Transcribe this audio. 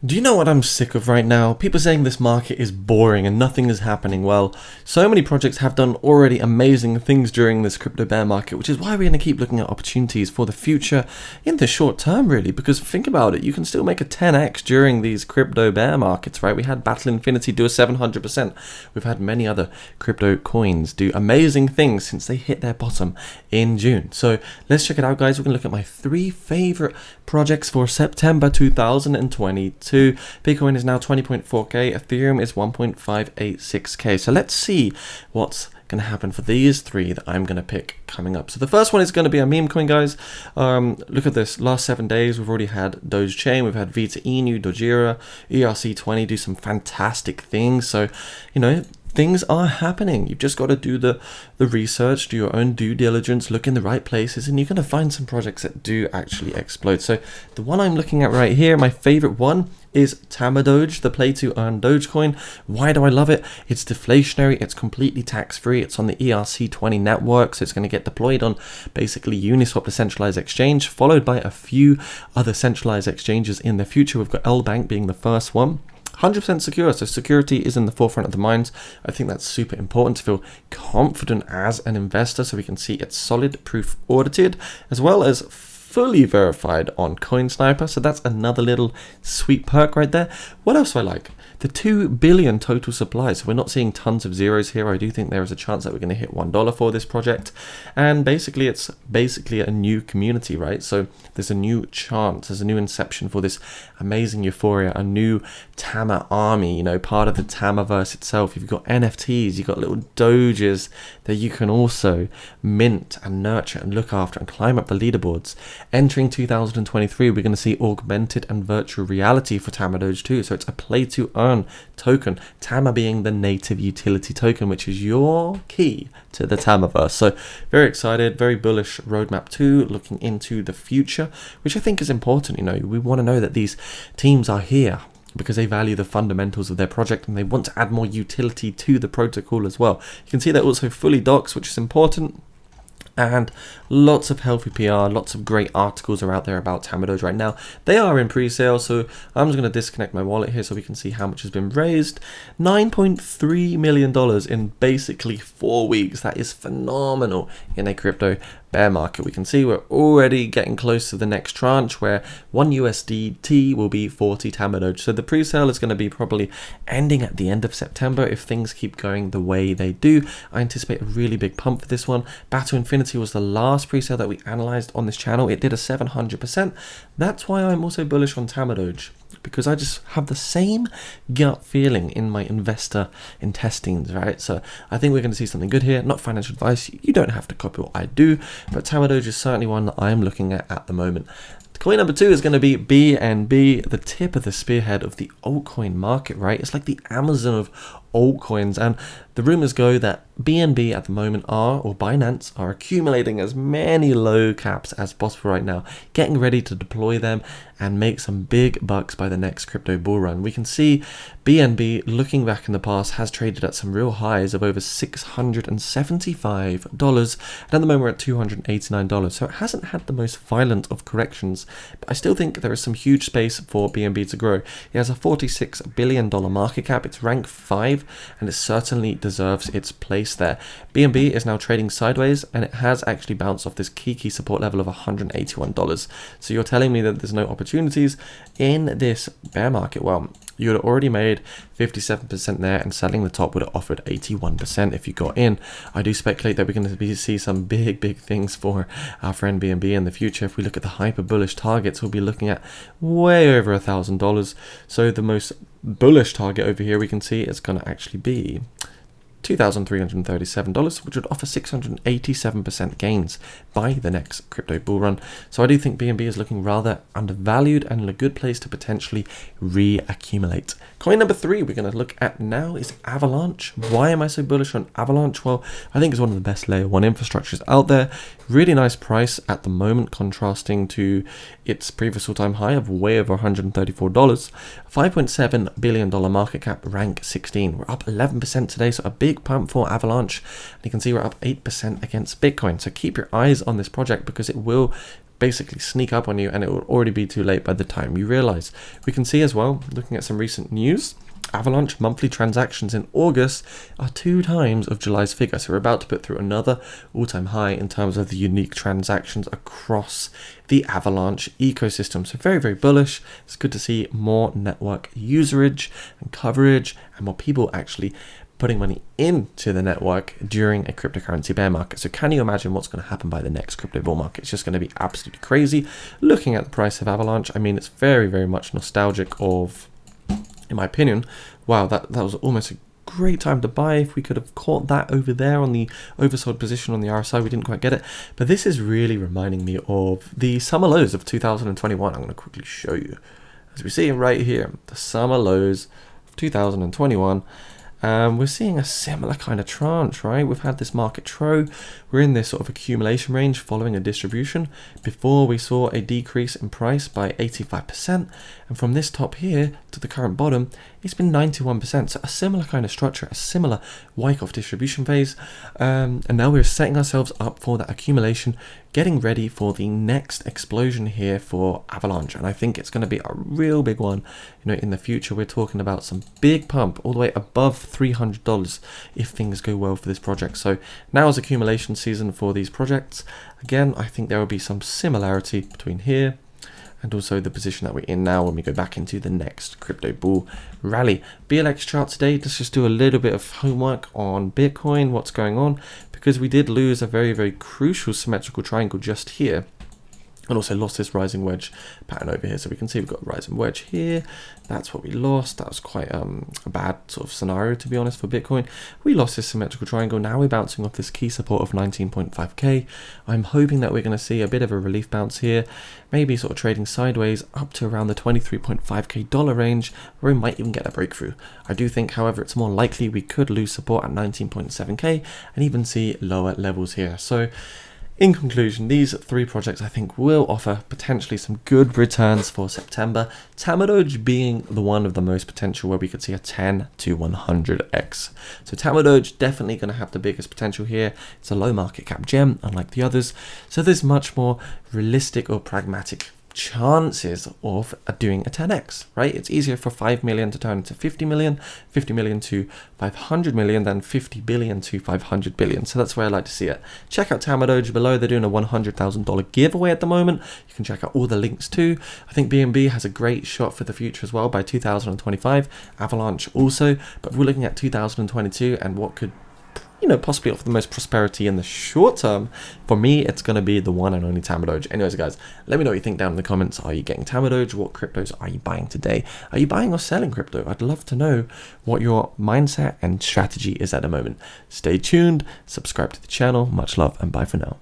Do you know what I'm sick of right now? People saying this market is boring and nothing is happening. Well, so many projects have done already amazing things during this crypto bear market, which is why we're going to keep looking at opportunities for the future in the short term, really. Because think about it, you can still make a 10x during these crypto bear markets, right? We had Battle Infinity do a 700%. We've had many other crypto coins do amazing things since they hit their bottom in June. So let's check it out, guys. We're going to look at my 3 favorite projects for September 2022. Bitcoin is now 20.4k, Ethereum is 1.586k. So let's see what's going to happen for these 3 that I'm going to pick coming up. So the first one is going to be a meme coin, guys. Look at this. Last 7 days, we've already had Doge Chain, we've had Vita Inu, Dojira, ERC20 do some fantastic things. So, you know, things are happening. You've just got to do the research, do your own due diligence, look in the right places, and you're going to find some projects that do actually explode. So the one I'm looking at right here, my favorite one, is Tamadoge, the play to earn Dogecoin. Why do I love it? It's deflationary, it's completely tax-free, it's on the ERC20 network, so it's going to get deployed on basically Uniswap, the centralized exchange, followed by a few other centralized exchanges in the future. We've got L-Bank being the first one. 100% secure, so security is in the forefront of the minds. I think that's super important to feel confident as an investor, so we can see it's solid, proof audited, as well as fully verified on CoinSniper. So that's another little sweet perk right there. What else do I like? The 2 billion total supply. So we're not seeing tons of zeros here. I do think there is a chance that we're going to hit $1 for this project. And basically, it's basically a new community, right? So there's a new chance, there's a new inception for this amazing euphoria, a new Tama army, you know, part of the Tamaverse itself. You've got NFTs, you've got little doges that you can also mint and nurture and look after and climb up the leaderboards. Entering 2023, we're going to see augmented and virtual reality for Tamadoge too. So it's a play to earn token, Tama being the native utility token, which is your key to the Tamaverse. So very excited, very bullish roadmap too, looking into the future, which I think is important. You know, we want to know that these teams are here because they value the fundamentals of their project and they want to add more utility to the protocol as well. You can see they're also fully doxed, which is important. And lots of healthy PR, lots of great articles are out there about Tamadoge right now. They are in pre-sale, so I'm just going to disconnect my wallet here so we can see how much has been raised. $9.3 million in basically 4 weeks. That is phenomenal in a crypto bear market. We can see we're already getting close to the next tranche where 1 USDT will be 40 Tamadoge. So the pre-sale is going to be probably ending at the end of September if things keep going the way they do. I anticipate a really big pump for this one. Battle Infinity was the last pre-sale that we analyzed on this channel. It did a 700%. That's why I'm also bullish on Tamadoge, because I just have the same gut feeling in my investor intestines, right? So I think we're going to see something good here. Not financial advice. You don't have to copy what I do, but Tamadoge is certainly one that I'm looking at the moment. Coin number 2 is going to be BNB, the tip of the spearhead of the altcoin market, right? It's like the Amazon of altcoins, and the rumors go that BNB at the moment or Binance are accumulating as many low caps as possible right now, getting ready to deploy them and make some big bucks by the next crypto bull run. We can see BNB, looking back in the past, has traded at some real highs of over $675, and at the moment we're at $289, so it hasn't had the most violent of corrections, but I still think there is some huge space for BNB to grow. It has a $46 billion market cap, it's rank 5, and it certainly deserves its place there. BNB is now trading sideways, and it has actually bounced off this key support level of $181. So you're telling me that there's no opportunities in this bear market? Well, you had already made 57% there, and selling the top would have offered 81% if you got in. I do speculate that we're going to see some big things for our friend BNB in the future. If we look at the hyper bullish targets, we'll be looking at way over $1,000. So the most bullish target over here we can see is going to actually be $2,337, which would offer 687% gains by the next crypto bull run. So I do think BNB is looking rather undervalued and in a good place to potentially reaccumulate. Coin number 3 we're going to look at now is Avalanche. Why am I so bullish on Avalanche? Well, I think it's one of the best layer 1 infrastructures out there. Really nice price at the moment, contrasting to its previous all-time high of way over $134. $5.7 billion market cap, rank 16. We're up 11% today, so a big pump for Avalanche. And you can see we're up 8% against Bitcoin. So keep your eyes on this project because it will basically sneak up on you, and it will already be too late by the time you realize. We can see as well, looking at some recent news, Avalanche monthly transactions in August are 2 times of July's figure. So we're about to put through another all-time high in terms of the unique transactions across the Avalanche ecosystem. So very, very bullish. It's good to see more network usage and coverage and more people actually putting money into the network during a cryptocurrency bear market. So can you imagine what's going to happen by the next crypto bull market? It's just going to be absolutely crazy. Looking at the price of Avalanche, I mean, it's very, very much nostalgic of, in my opinion, wow, that was almost a great time to buy. If we could have caught that over there on the oversold position on the RSI, we didn't quite get it. But this is really reminding me of the summer lows of 2021. I'm going to quickly show you. As we see right here, the summer lows of 2021. We're seeing a similar kind of tranche, right? We've had this market trough. We're in this sort of accumulation range following a distribution before we saw a decrease in price by 85%. And from this top here to the current bottom, it's been 91%. So a similar kind of structure, a similar Wyckoff distribution phase. And now we're setting ourselves up for that accumulation, getting ready for the next explosion here for Avalanche. And I think it's going to be a real big one. You know, in the future, we're talking about some big pump all the way above $300 if things go well for this project. So now is accumulation season for these projects. Again, I think there will be some similarity between here and also the position that we're in now when we go back into the next crypto bull rally. BLX chart today, let's just do a little bit of homework on Bitcoin, what's going on, because we did lose a very, very crucial symmetrical triangle just here. And also lost this rising wedge pattern over here. So we can see we've got a rising wedge here. That's what we lost. That was quite a bad sort of scenario, to be honest, for Bitcoin. We lost this symmetrical triangle. Now we're bouncing off this key support of 19.5k. I'm hoping that we're going to see a bit of a relief bounce here. Maybe sort of trading sideways up to around the $23.5k dollar range, where we might even get a breakthrough. I do think, however, it's more likely we could lose support at 19.7k and even see lower levels here. So in conclusion, these 3 projects I think will offer potentially some good returns for September. Tamadoge being the one of the most potential, where we could see a 10 to 100x. So Tamadoge definitely going to have the biggest potential here. It's a low market cap gem, unlike the others. So there's much more realistic or pragmatic chances of doing a 10x, right? It's easier for 5 million to turn into 50 million, 50 million to 500 million than 50 billion to 500 billion. So that's where I like to see it. Check out Tamadoge below. They're doing a $100,000 giveaway at the moment. You can check out all the links too. I think BNB has a great shot for the future as well by 2025. Avalanche also, but we're looking at 2022 and what could, you know, possibly offer the most prosperity in the short term. For me, it's going to be the one and only Tamadoge. Anyways, guys, let me know what you think down in the comments. Are you getting Tamadoge? What cryptos are you buying today? Are you buying or selling crypto? I'd love to know what your mindset and strategy is at the moment. Stay tuned, subscribe to the channel. Much love and bye for now.